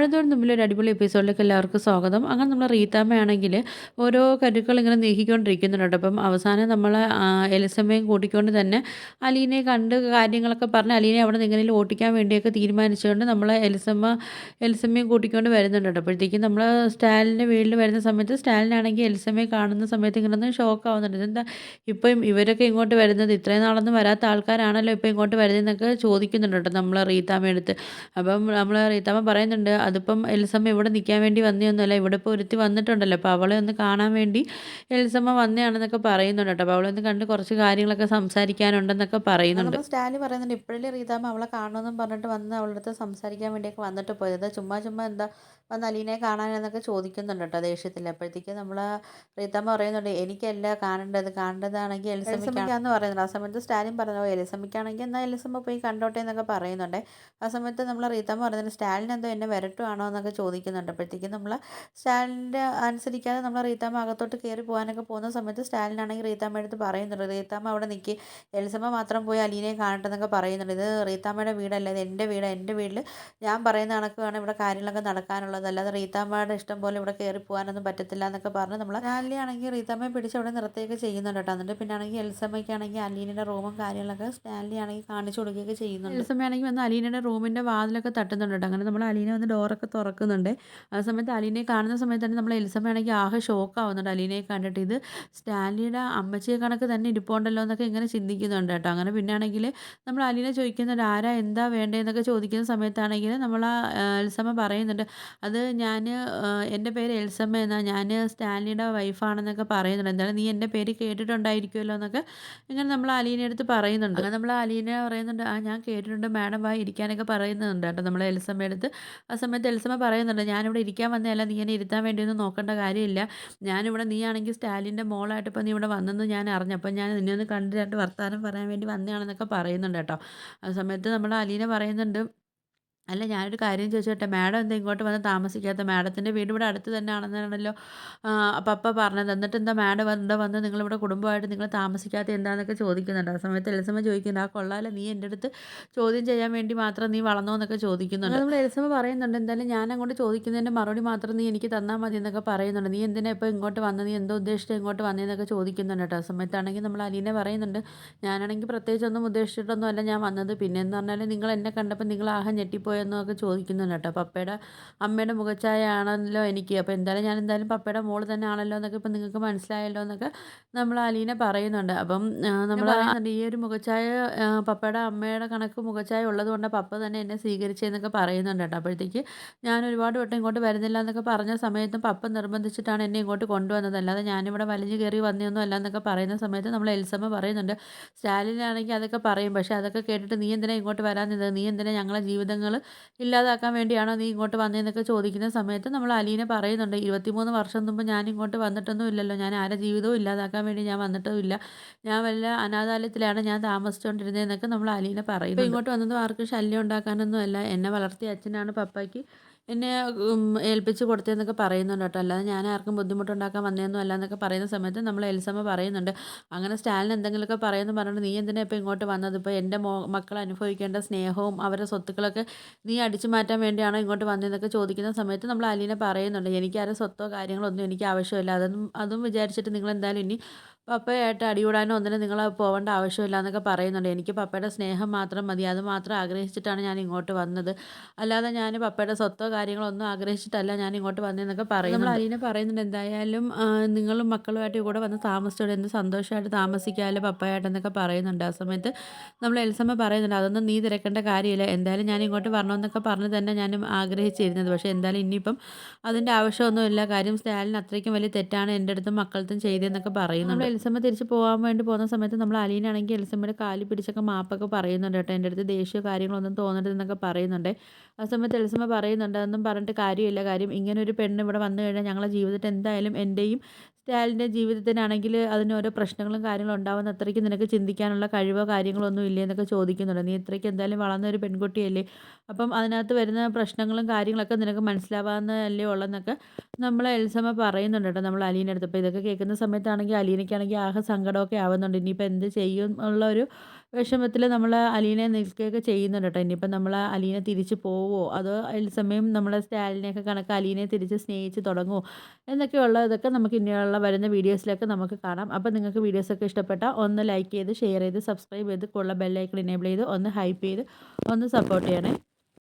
പഴന്തോറും തമ്മിൽ ഒരു അടിപൊളി എപ്പിസോഡിലേക്ക് എല്ലാവർക്കും സ്വാഗതം. അങ്ങനെ നമ്മളെ റീത്താമ്മയാണെങ്കിൽ ഓരോ കരുക്കൾ ഇങ്ങനെ നീക്കിക്കൊണ്ടിരിക്കുന്നുണ്ട്. അപ്പം അവസാനം നമ്മളെ എലിസമ്മയും കൂട്ടിക്കൊണ്ട് തന്നെ അലീനയെ കണ്ട് കാര്യങ്ങളൊക്കെ പറഞ്ഞ് അലീനയെ അവിടെ നിന്ന് എങ്ങനെയും ഓട്ടിക്കാൻ വേണ്ടിയൊക്കെ തീരുമാനിച്ചുകൊണ്ട് നമ്മളെ എലിസമ്മയും കൂട്ടിക്കൊണ്ട് വരുന്നുണ്ട് കേട്ടോ. അപ്പോഴത്തേക്കും നമ്മൾ സ്റ്റാലിൻ്റെ വീട്ടിൽ വരുന്ന സമയത്ത് സ്റ്റാലിനാണെങ്കിൽ എലിസമ്മയെ കാണുന്ന സമയത്ത് ഇങ്ങനെ ഒന്ന് ഷോക്ക് ആവുന്നുണ്ട്. ഇതെന്താ ഇപ്പം ഇവരൊക്കെ ഇങ്ങോട്ട് വരുന്നത്, ഇത്രയും നാളൊന്നും വരാത്ത ആൾക്കാരാണല്ലോ ഇപ്പോൾ ഇങ്ങോട്ട് വരുന്നതെന്നൊക്കെ ചോദിക്കുന്നുണ്ട് കേട്ടോ നമ്മളെ റീത്താമ്മയുടെ. അപ്പം നമ്മൾ റീത്താമ്മ പറയുന്നുണ്ട്, അതിപ്പം എലിസമ്മ ഇവിടെ നിൽക്കാൻ വേണ്ടി വന്നതൊന്നുമല്ല, ഇവിടെ ഇപ്പോൾ ഒരുത്തി വന്നിട്ടുണ്ടല്ലോ, അപ്പോൾ അവളെ ഒന്ന് കാണാൻ വേണ്ടി എലിസമ്മ വന്നതാണെന്നൊക്കെ പറയുന്നുണ്ട് കേട്ടോ. അപ്പോൾ അവളെ ഒന്ന് കണ്ട് കുറച്ച് കാര്യങ്ങളൊക്കെ സംസാരിക്കാനുണ്ടെന്നൊക്കെ പറയുന്നുണ്ട്. നമ്മൾ സ്റ്റാലി പറയുന്നുണ്ട്, ഇപ്പോഴല്ലേ റീതാമ്മ അവളെ കാണണമെന്നും പറഞ്ഞിട്ട് വന്ന് അവളുടെ അടുത്ത് സംസാരിക്കാൻ വേണ്ടിയൊക്കെ വന്നിട്ട് പോയത്, ചുമ്മാ ചുമ്മാ എന്താ വന്ന് അലീനയെ കാണാനെന്നൊക്കെ ചോദിക്കുന്നുണ്ട് കേട്ടോ ദേഷ്യത്തിൽ. അപ്പോഴത്തേക്ക് നമ്മൾ റീതാമ്മ പറയുന്നുണ്ട്, എനിക്കല്ല കാണേണ്ടതാണെങ്കിൽ എലിസമ്മയ്ക്കാന്ന് പറയുന്നുണ്ട്. ആ സമയത്ത് സ്റ്റാലിൻ പറഞ്ഞു, എലിസമ്മയ്ക്കാണെങ്കിൽ എന്നാൽ എലിസമ്മ പോയി കണ്ടോട്ടെ എന്നൊക്കെ പറയുന്നുണ്ട്. ആ സമയത്ത് നമ്മൾ റീത്താമ്മ പറയുന്നത്, സ്റ്റാലിൻ എന്തോ എന്നെ വരട്ടുവാണോ എന്നൊക്കെ ചോദിക്കുന്നുണ്ട്. അപ്പോഴത്തേക്കും നമ്മൾ സ്റ്റാലിൻ്റെ അനുസരിക്കാതെ നമ്മൾ റീത്താമ്മ അകത്തോട്ട് കയറി പോകാനൊക്കെ പോകുന്ന സമയത്ത് സ്റ്റാലിനാണെങ്കിൽ റീത്താമ്മ എടുത്ത് പറയുന്നുണ്ട്, റീത്താമ്മ അവിടെ നിൽക്കി, എലിസമ്മ മാത്രം പോയി അലീനയെ കാണട്ടെ എന്നൊക്കെ പറയുന്നുണ്ട്. ഇത് റീത്താമ്മയുടെ വീടല്ല, ഇത് എൻ്റെ വീട്, എൻ്റെ വീട്ടിൽ ഞാൻ പറയുന്ന കണക്ക് വേണം ഇവിടെ കാര്യങ്ങളൊക്കെ നടക്കാനുള്ളത്, അല്ലാതെ റീത്താമ്മയുടെ ഇഷ്ടം പോലെ ഇവിടെ കയറി പോകാനൊന്നും പറ്റത്തില്ല എന്നൊക്കെ പറഞ്ഞ് നമ്മൾ സ്റ്റാൻലി റീത്താമ്മയെ പിടിച്ച് അവിടെ നിർത്തുകയൊക്കെ ചെയ്യുന്നുണ്ട് കേട്ടോ. എന്നിട്ട് പിന്നെ ആണെങ്കിൽ എലിസമ്മയ്ക്കാണെങ്കിൽ അലീനയുടെ റൂമും കാര്യങ്ങളൊക്കെ സ്റ്റാൻലി ആണെങ്കിൽ കാണിച്ചു കൊടുക്കുകയൊക്കെ ചെയ്യുന്നുണ്ട്. എലിസമ്മയാണെങ്കിൽ വന്ന് അലീനയുടെ റൂമിൻ്റെ വാതിലൊക്കെ തട്ടുന്നുണ്ട് കേട്ടോ. അങ്ങനെ നമ്മൾ അലീന വന്ന് ഡോറൊക്കെ തുറക്കുന്നുണ്ട്. ആ സമയത്ത് അലീനയെ കാണുന്ന സമയത്ത് തന്നെ നമ്മൾ എലിസമ്മയാണെങ്കിൽ ആകെ ഷോക്കാവുന്നുണ്ട് അലീനയെ കണ്ടിട്ട്. ഇത് സ്റ്റാൻലിയുടെ അമ്മച്ചിയെ കണക്ക് തന്നെ ഇരിപ്പുണ്ടല്ലോ എന്നൊക്കെ ഇങ്ങനെ ചിന്തിക്കുന്നുണ്ട് കേട്ടോ. അങ്ങനെ പിന്നെ ആണെങ്കിൽ നമ്മൾ അലീന ചോദിക്കുന്നുണ്ട്, ആരാ എന്താ വേണ്ടതെന്നൊക്കെ ചോദിക്കുന്ന സമയത്താണെങ്കിൽ നമ്മൾ എലിസമ്മ പറയുന്നുണ്ട്, അത് ഞാൻ എൻ്റെ പേര് എലിസമ്മ എന്നാ, ഞാൻ സ്റ്റാൻലിയുടെ വൈഫാണെന്നൊക്കെ പറയുന്നുണ്ട്. എന്തായാലും നീ എൻ്റെ പേര് കേട്ടിട്ടുണ്ടായിരിക്കുമല്ലോ എന്നൊക്കെ ഇങ്ങനെ നമ്മൾ അലീനയുടെ അടുത്ത് പറയുന്നുണ്ട്. അങ്ങനെ നമ്മൾ അലീന പറയുന്നുണ്ട്, ആ ഞാൻ കേട്ടിട്ടുണ്ട് മാഡം വാ ഇരിക്കാനൊക്കെ പറയുന്നുണ്ട് കേട്ടോ നമ്മൾ എലിസമ്മയുടെ അടുത്ത്. ആ സമയത്ത് എലിസമ്മ പറയുന്നുണ്ട്, ഞാനിവിടെ ഇരിക്കാൻ വന്നതല്ല, നീ എന്നെ ഇരുത്താൻ വേണ്ടിയൊന്നും നോക്കേണ്ട കാര്യമില്ല, ഞാനിവിടെ നീ ആണെങ്കിൽ സ്റ്റാലിൻ്റെ മോളായിട്ട് ഇപ്പോൾ നീ ഇവിടെ വന്നെന്ന് ഞാൻ അറിഞ്ഞു, അപ്പം ഞാൻ നിന്നെ ഒന്ന് കണ്ട് രണ്ട് വർത്താനം പറയാൻ വേണ്ടി വന്നതാണെന്നൊക്കെ പറയുന്നുണ്ട് കേട്ടോ. ആ സമയത്ത് നമ്മൾ അലീന പറയുന്നുണ്ട്, അല്ല ഞാനൊരു കാര്യം ചോദിച്ചോട്ടെ, മാഡം എന്താ ഇങ്ങോട്ട് വന്ന് താമസിക്കാത്ത, മാഡത്തിൻ്റെ വീട് ഇവിടെ അടുത്ത് തന്നെ ആണെന്നാണല്ലോ പപ്പ പറഞ്ഞത്, എന്നിട്ട് എന്താ മാഡം ഇവിടെ വന്ന് നിങ്ങളിവിടെ കുടുംബമായിട്ട് നിങ്ങൾ താമസിക്കാത്ത എന്താണെന്നൊക്കെ ചോദിക്കുന്നുണ്ട്. ആ സമയത്ത് എലിസമ്മ ചോദിക്കുന്നുണ്ട്, ആ കൊള്ളാലോ, നീ എൻ്റെ അടുത്ത് ചോദ്യം ചെയ്യാൻ വേണ്ടി മാത്രം നീ വളർന്നോ എന്നൊക്കെ ചോദിക്കുന്നുണ്ട്. നമ്മൾ എലിസമ്മ പറയുന്നുണ്ട്, എന്തായാലും ഞാൻ അങ്ങോട്ട് ചോദിക്കുന്നതിൻ്റെ മറുപടി മാത്രം നീ എനിക്ക് തന്നാൽ മതി എന്നൊക്കെ പറയുന്നുണ്ട്. നീ എന്തിനാ ഇപ്പോൾ ഇങ്ങോട്ട് വന്നത്, നീ എന്തോ ഉദ്ദേശിച്ച് ഇങ്ങോട്ട് വന്നതെന്നൊക്കെ ചോദിക്കുന്നുണ്ട് കേട്ടോ. ആ സമയത്താണെങ്കിൽ നമ്മൾ അലീന പറയുന്നുണ്ട്, ഞാനാണെങ്കിൽ പ്രത്യേകിച്ചൊന്നും ഉദ്ദേശിച്ചിട്ടൊന്നും അല്ല ഞാൻ വന്നത്, പിന്നെ എന്ന് പറഞ്ഞാൽ നിങ്ങൾ എന്നെ കണ്ടപ്പോൾ നിങ്ങൾ ആകെ ഞെട്ടിപ്പോയെന്നൊക്കെ ചോദിക്കുന്നുണ്ട് കേട്ടോ. പപ്പയുടെ അമ്മയുടെ മുഖച്ഛായ ആണല്ലോ എനിക്ക്, അപ്പോൾ ഞാൻ എന്തായാലും പപ്പയുടെ മോള് തന്നെ ആണല്ലോ എന്നൊക്കെ ഇപ്പം നിങ്ങൾക്ക് മനസ്സിലായല്ലോ എന്നൊക്കെ നമ്മൾ അലീന പറയുന്നുണ്ട്. അപ്പം നമ്മൾ പറയുന്നുണ്ട്, ഈ ഒരു മുഖച്ഛായ പപ്പയുടെ അമ്മയുടെ കണക്ക് മുഖച്ഛായ ഉള്ളത് കൊണ്ട് പപ്പ തന്നെ എന്നെ സ്വീകരിച്ചതെന്നൊക്കെ പറയുന്നുണ്ട് കേട്ടോ. അപ്പോഴത്തേക്ക് ഞാൻ ഒരുപാട് വട്ടം ഇങ്ങോട്ട് വരുന്നില്ല എന്നൊക്കെ പറഞ്ഞ സമയത്തും പപ്പ നിർബന്ധിച്ചിട്ടാണ് എന്നെ ഇങ്ങോട്ട് കൊണ്ടുവന്നത്, അല്ലാതെ ഞാനിവിടെ വലിഞ്ഞു കയറി വന്നതൊന്നും അല്ല എന്നൊക്കെ പറയുന്ന സമയത്ത് നമ്മൾ എലിസമ്മ പറയുന്നുണ്ട്, സ്റ്റാലിനാണെങ്കിൽ അതൊക്കെ പറയും, പക്ഷേ അതൊക്കെ കേട്ടിട്ട് നീ എന്തിനാ ഇങ്ങോട്ട് വരാൻ നിന്നത്, നീ എന്തിനാ ഞങ്ങളെ ജീവിതങ്ങൾ ഇല്ലാതാക്കാൻ വേണ്ടിയാണോ നീ ഇങ്ങോട്ട് വന്നതെന്നൊക്കെ ചോദിക്കുന്ന സമയത്ത് നമ്മൾ അലീന പറയുന്നുണ്ട്, 23 വർഷം മുമ്പ് ഞാൻ ഇങ്ങോട്ട് വന്നിട്ടൊന്നും ഇല്ലല്ലോ, ഞാൻ ആരുടെ ജീവിതവും ഇല്ലാതാക്കാൻ വേണ്ടി ഞാൻ വന്നിട്ടും ഇല്ല, ഞാൻ വല്ല അനാഥാലയത്തിലാണ് ഞാൻ താമസിച്ചുകൊണ്ടിരുന്നതെന്നൊക്കെ നമ്മൾ അലീന പറയുന്നുണ്ട്. ഇപ്പോൾ ഇങ്ങോട്ട് വന്നതും ആർക്കും ശല്യം ഉണ്ടാക്കാനൊന്നും അല്ല, എന്നെ വളർത്തിയ അച്ഛനാണ് പപ്പയ്ക്ക് എന്നെ ഏൽപ്പിച്ച് കൊടുത്തതെന്നൊക്കെ പറയുന്നുണ്ട് കേട്ടോ, അല്ലാതെ ഞാൻ ആർക്കും ബുദ്ധിമുട്ടുണ്ടാക്കാൻ വന്നതൊന്നും അല്ല എന്നൊക്കെ പറയുന്ന സമയത്ത് നമ്മൾ എലിസമ്മ പറയുന്നുണ്ട്, അങ്ങനെ സ്റ്റാലിൻ എന്തെങ്കിലുമൊക്കെ പറയുമെന്ന് പറഞ്ഞിട്ട് നീ എന്തിനാ ഇപ്പോൾ ഇങ്ങോട്ട് വന്നത്, ഇപ്പോൾ എൻ്റെ മക്കൾ അനുഭവിക്കേണ്ട സ്നേഹവും അവരുടെ സ്വത്തുക്കളൊക്കെ നീ അടിച്ചു മാറ്റാൻ വേണ്ടിയാണോ ഇങ്ങോട്ട് വന്നതെന്നൊക്കെ ചോദിക്കുന്ന സമയത്ത് നമ്മൾ അലീന പറയുന്നുണ്ട്, എനിക്കാരും സ്വത്തോ കാര്യങ്ങളോ ഒന്നും എനിക്ക് ആവശ്യമില്ല, അതും വിചാരിച്ചിട്ട് നിങ്ങൾ എന്തായാലും ഇനി പപ്പയായിട്ട് അടികൂടാനോ ഒന്നിനും നിങ്ങൾ പോകേണ്ട ആവശ്യമില്ല എന്നൊക്കെ പറയുന്നുണ്ട്. എനിക്ക് പപ്പയുടെ സ്നേഹം മാത്രം മതി, അത് മാത്രം ആഗ്രഹിച്ചിട്ടാണ് ഞാൻ ഇങ്ങോട്ട് വന്നത്, അല്ലാതെ ഞാൻ പപ്പയുടെ സ്വത്തോ കാര്യങ്ങളോ ഒന്നും ആഗ്രഹിച്ചിട്ടല്ല ഞാൻ ഇങ്ങോട്ട് വന്നതെന്നൊക്കെ പറയുന്നുണ്ട്. നമ്മൾ അലീന പറയുന്നുണ്ട്, എന്തായാലും നിങ്ങളും മക്കളുമായിട്ട് ഇവിടെ വന്ന് താമസിച്ചോടെ, എന്ത് സന്തോഷമായിട്ട് താമസിക്കാമല്ലോ പപ്പയായിട്ടെന്നൊക്കെ പറയുന്നുണ്ട്. ആ സമയത്ത് നമ്മൾ എൽസമ്മ പറയുന്നുണ്ട്, അതൊന്നും നീ തിരക്കേണ്ട കാര്യമില്ല, എന്തായാലും ഞാൻ ഇങ്ങോട്ട് വരണമെന്നൊക്കെ പറഞ്ഞ് തന്നെ ഞാനും ആഗ്രഹിച്ചിരുന്നത്, പക്ഷേ എന്തായാലും ഇനിയിപ്പം അതിൻ്റെ ആവശ്യമൊന്നുമില്ല, കാര്യം സ്റ്റാലിൻ അത്രയ്ക്കും വലിയ തെറ്റാണ് എൻ്റെ അടുത്തും മക്കളത്തും ചെയ്തതെന്നൊക്കെ പറയുന്നുണ്ട്. നമ്മൾ എലിസമ്മ തിരിച്ച് പോകാൻ വേണ്ടി പോകുന്ന സമയത്ത് നമ്മൾ അലീനാണെങ്കിൽ എലിസമ്മയുടെ കാലിൽ പിടിച്ചൊക്കെ മാപ്പൊക്കെ പറയുന്നുണ്ട് കേട്ടോ, എൻ്റെ അടുത്ത് ദേഷ്യമോ കാര്യങ്ങളൊന്നും തോന്നരുതെന്നൊക്കെ പറയുന്നുണ്ട്. ആ സമയത്ത് എലിസമ്മ പറയുന്നുണ്ട്, അതൊന്നും പറഞ്ഞിട്ട് കാര്യമില്ല, കാര്യം ഇങ്ങനെ ഒരു പെണ്ണ് ഇവിടെ വന്നു കഴിഞ്ഞാൽ ഞങ്ങളുടെ ജീവിതത്തിൽ എന്തായാലും എൻ്റെയും സ്റ്റാലിൻ്റെ ജീവിതത്തിനാണെങ്കിൽ അതിന് ഓരോ പ്രശ്നങ്ങളും കാര്യങ്ങളും ഉണ്ടാവുന്ന അത്രയ്ക്ക് നിനക്ക് ചിന്തിക്കാനുള്ള കഴിവോ കാര്യങ്ങളോ ഒന്നും ഇല്ലേ എന്നൊക്കെ ചോദിക്കുന്നുണ്ട്. നീ ഇത്രയ്ക്ക് എന്തായാലും വളർന്ന ഒരു പെൺകുട്ടിയല്ലേ, അപ്പം അതിനകത്ത് വരുന്ന പ്രശ്നങ്ങളും കാര്യങ്ങളൊക്കെ നിനക്ക് മനസ്സിലാവാവുന്നതല്ലേ ഉള്ളെന്നൊക്കെ നമ്മൾ എൽസമ്മ പറയുന്നുണ്ട് കേട്ടോ നമ്മൾ അലീന അടുത്ത്. അപ്പോൾ ഇതൊക്കെ കേൾക്കുന്ന സമയത്താണെങ്കിൽ അലീനയ്ക്കാണെങ്കിൽ ആകെ സങ്കടമൊക്കെ ആവുന്നുണ്ട്, ഇനിയിപ്പോൾ എന്ത് ചെയ്യും ഉള്ള ഒരു വിഷമത്തിൽ നമ്മൾ അലീനയെ നിൽക്കുകയൊക്കെ ചെയ്യുന്നുണ്ട് കേട്ടോ. ഇനിയിപ്പം നമ്മൾ അലീന തിരിച്ച് പോവോ അതോ എലിസമ്മയും നമ്മളെ സ്റ്റാലിനെയൊക്കെ കണക്ക് അലീനയെ തിരിച്ച് സ്നേഹിച്ച് തുടങ്ങുമോ എന്നൊക്കെയുള്ള ഇതൊക്കെ നമുക്ക് ഇനിയുള്ള വരുന്ന വീഡിയോസിലൊക്കെ നമുക്ക് കാണാം. അപ്പോൾ നിങ്ങൾക്ക് വീഡിയോസൊക്കെ ഇഷ്ടപ്പെട്ടാൽ ഒന്ന് ലൈക്ക് ചെയ്ത് ഷെയർ ചെയ്ത് സബ്സ്ക്രൈബ് ചെയ്ത് ഉള്ള ബെല്ലൈക്കൺ എനേബിൾ ചെയ്ത് ഒന്ന് ഹൈപ്പ് ചെയ്ത് ഒന്ന് സപ്പോർട്ട് ചെയ്യണേ.